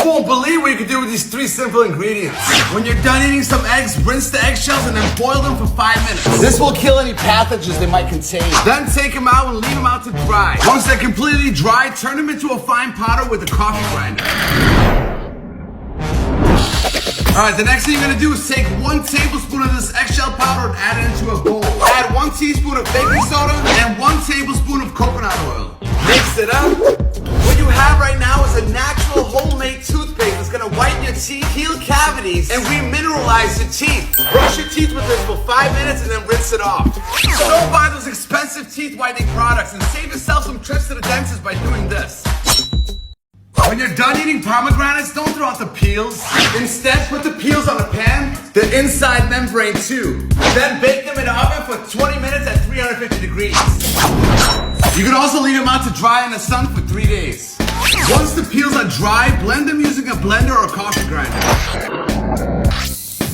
You won't believe what you can do with these 3 simple ingredients. When you're done eating some eggs, rinse the eggshells and then boil them for 5 minutes. This will kill any pathogens they might contain. Then take them out and leave them out to dry. Once they're completely dry, turn them into a fine powder with a coffee grinder. Alright, the next thing you're gonna do is take 1 tablespoon of this eggshell powder and add it into a bowl. Add 1 teaspoon of baking soda and 1 tablespoon of coconut oil. Mix it up. What you have right now is a natural homemade toothpaste that's gonna whiten your teeth, heal cavities, and remineralize your teeth. Brush your teeth with this for 5 minutes and then rinse it off. So don't buy those expensive teeth whitening products and save yourself some trips to the dentist by doing this. When you're done eating pomegranates, don't throw out the peels. Instead, put the peels on a pan, the inside membrane too. Then bake them in the oven for 20 minutes at 350 degrees. You can also leave them out to dry in the sun for 3 days. Once the peels are dry, blend them using a blender or a coffee grinder.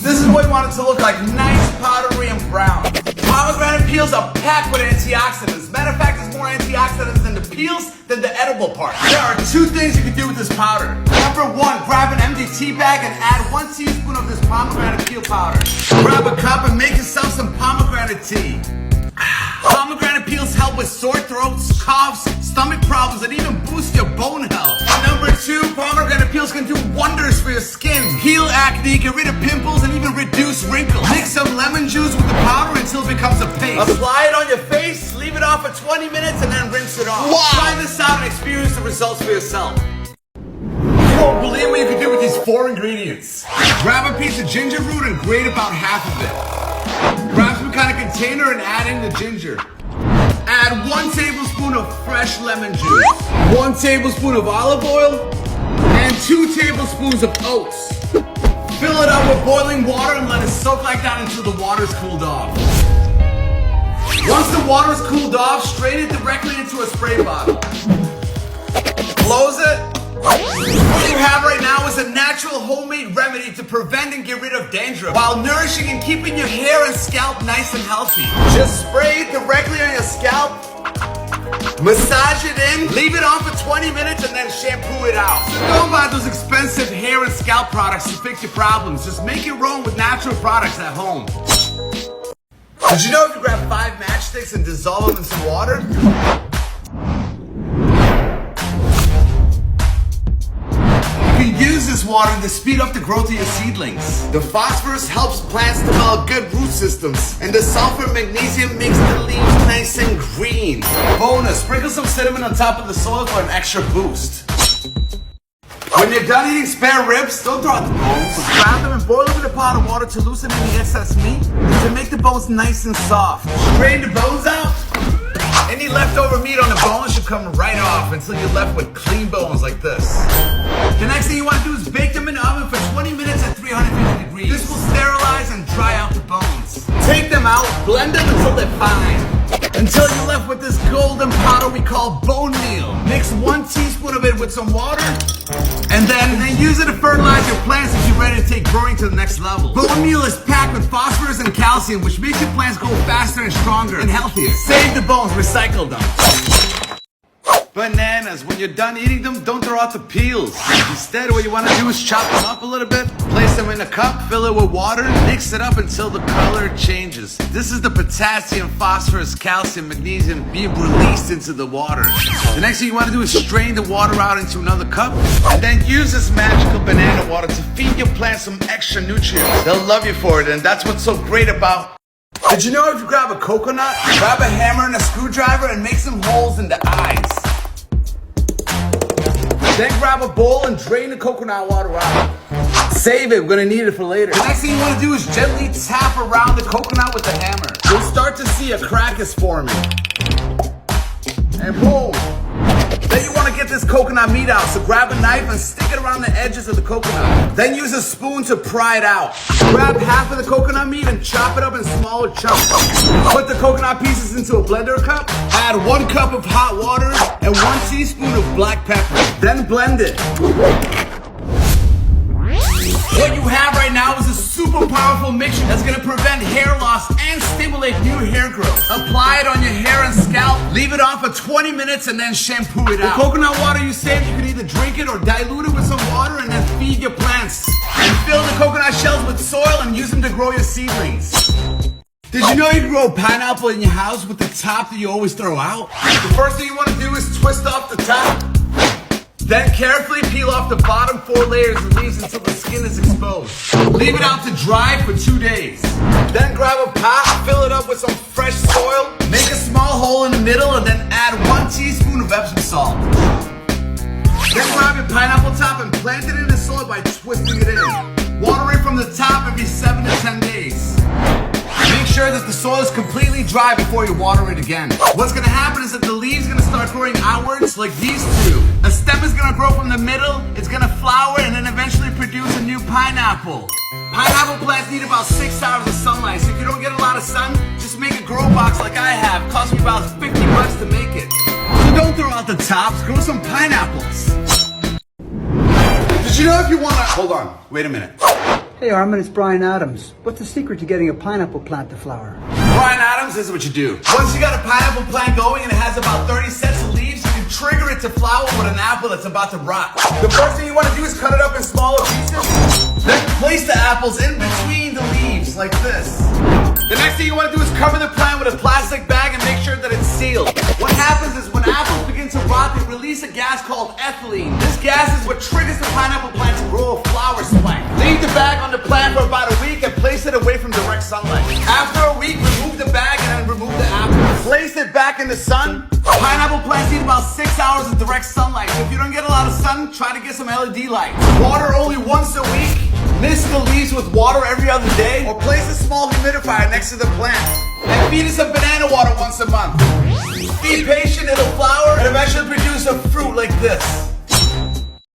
This is what you want it to look like, nice, powdery, and brown. Pomegranate peels are packed with antioxidants. Matter of fact, there's more antioxidants in the peels than the edible part. There are 2 things you can do with this powder. Number 1, grab an empty tea bag and add 1 teaspoon of this pomegranate peel powder. Grab a cup and make yourself some pomegranate tea. Pomegranate peels help with sore throats, coughs, stomach problems, and even boost your bone health. And number 2, pomegranate peels can do wonders for your skin. Heal acne, get rid of pimples, and even reduce wrinkles. Mix some lemon juice with the powder until it becomes a paste. Apply it on your face, leave it off for 20 minutes, and then rinse it off. Wow. Try this out and experience the results for yourself. You won't believe what you can do with these 4 ingredients. Grab a piece of ginger root and grate about half of it. Grab some kind of container and add in the ginger. Add 1 tablespoon of fresh lemon juice, 1 tablespoon of olive oil, and 2 tablespoons of oats. Fill it up with boiling water and let it soak like that until the water's cooled off. Once the water's cooled off, strain it directly into a spray bottle. Close it. What you have right now is a natural homemade remedy to prevent and get rid of dandruff while nourishing and keeping your hair and scalp nice and healthy. Just spray it directly on your scalp, massage it in, leave it on for 20 minutes, and then shampoo it out. So don't buy those expensive hair and scalp products to fix your problems. Just make your own with natural products at home. Did you know if you grab 5 matchsticks and dissolve them in some water, you can use this water to speed up the growth of your seedlings. The phosphorus helps plants develop good root systems, and the sulfur and magnesium makes the leaves nice and green. Bonus, sprinkle some cinnamon on top of the soil for an extra boost. When you're done eating spare ribs, don't throw out the bones. Grab them and boil them in a pot of water to loosen any excess meat to make the bones nice and soft. Drain the bones out. Any leftover meat on the bones should come right off until you're left with clean bones like this. The next thing you want to do is bake them in the oven for 20 minutes at 350 degrees. This will sterilize and dry out the bones. Take them out, blend them until they're fine. Until you're left with this golden powder we call bone meal. Mix 1 teaspoon of it with some water, and then use it to fertilize your plants if you're ready to take growing to the next level. Bone meal is packed with phosphorus and calcium, which makes your plants grow faster and stronger and healthier. Save the bones, recycle them. Bananas, when you're done eating them, don't throw out the peels. Instead, what you want to do is chop them up a little bit, place them in a cup, fill it with water, mix it up until the color changes. This is the potassium, phosphorus, calcium, magnesium being released into the water. The next thing you want to do is strain the water out into another cup, and then use this magical banana water to feed your plants some extra nutrients. They'll love you for it, and that's what's so great about. Did you know if you grab a coconut, grab a hammer and a screwdriver and make some holes in the eyes? Then grab a bowl and drain the coconut water out. Save it, we're gonna need it for later. The next thing you wanna do is gently tap around the coconut with the hammer. You'll start to see a crack is forming. And boom! Then you want to get this coconut meat out, so grab a knife and stick it around the edges of the coconut. Then use a spoon to pry it out. Grab half of the coconut meat and chop it up in smaller chunks. Put the coconut pieces into a blender cup. Add 1 cup of hot water and 1 teaspoon of black pepper. Then blend it. What you have right now is a super powerful mixture that's going to prevent hair loss and stimulate new hair growth. Apply it on your hair and scalp, leave it on for 20 minutes and then shampoo it out. The coconut water you saved, you can either drink it or dilute it with some water and then feed your plants. And fill the coconut shells with soil and use them to grow your seedlings. Did you know you can grow a pineapple in your house with the top that you always throw out? The first thing you want to do is twist off the top. Then carefully peel off the bottom 4 layers of leaves until the skin is exposed. Leave it out to dry for 2 days. Then grab a pot, fill it up with some fresh soil, make a small hole in the middle, and then add 1 teaspoon of Epsom salt. Then grab your pineapple top and plant it in the soil by twisting it in. Water it from the top every 7 to 10 days. Make sure that the soil is completely dry before you water it again. What's going to happen is that the leaves are going to start growing outwards like these two. A stem is going to grow from the middle, it's going to flower, and then eventually produce a new pineapple. Pineapple plants need about 6 hours of sunlight, so if you don't get a lot of sun, just make a grow box like I have. It cost me about $50 to make it. So don't throw out the tops, grow some pineapples. Did you know if you want to... Hold on, wait a minute. Hey Armin, it's Brian Adams. What's the secret to getting a pineapple plant to flower? Brian Adams, this is what you do. Once you got a pineapple plant going and it has about 30 sets of leaves, you can trigger it to flower with an apple that's about to rot. The first thing you want to do is cut it up in smaller pieces. Then place the apples in between the leaves, like this. The next thing you want to do is cover the plant with a plastic bag and make sure that it's sealed. What happens is when apples begin to rot, they release a gas called ethylene. This gas is what triggers the pineapple plant to grow a flower spike. Leave the bag on the plant for about a week and place it away from direct sunlight. After a week, remove the bag and then remove the apple. Place it back in the sun. Pineapple plants need about 6 hours of direct sunlight. So if you don't get a lot of sun, try to get some LED light. Water only once a week. Mist the leaves with water every other day. Or place a small humidifier next to the plant. And feed it some banana water once a month. Be patient, it'll flower and eventually produce a fruit like this.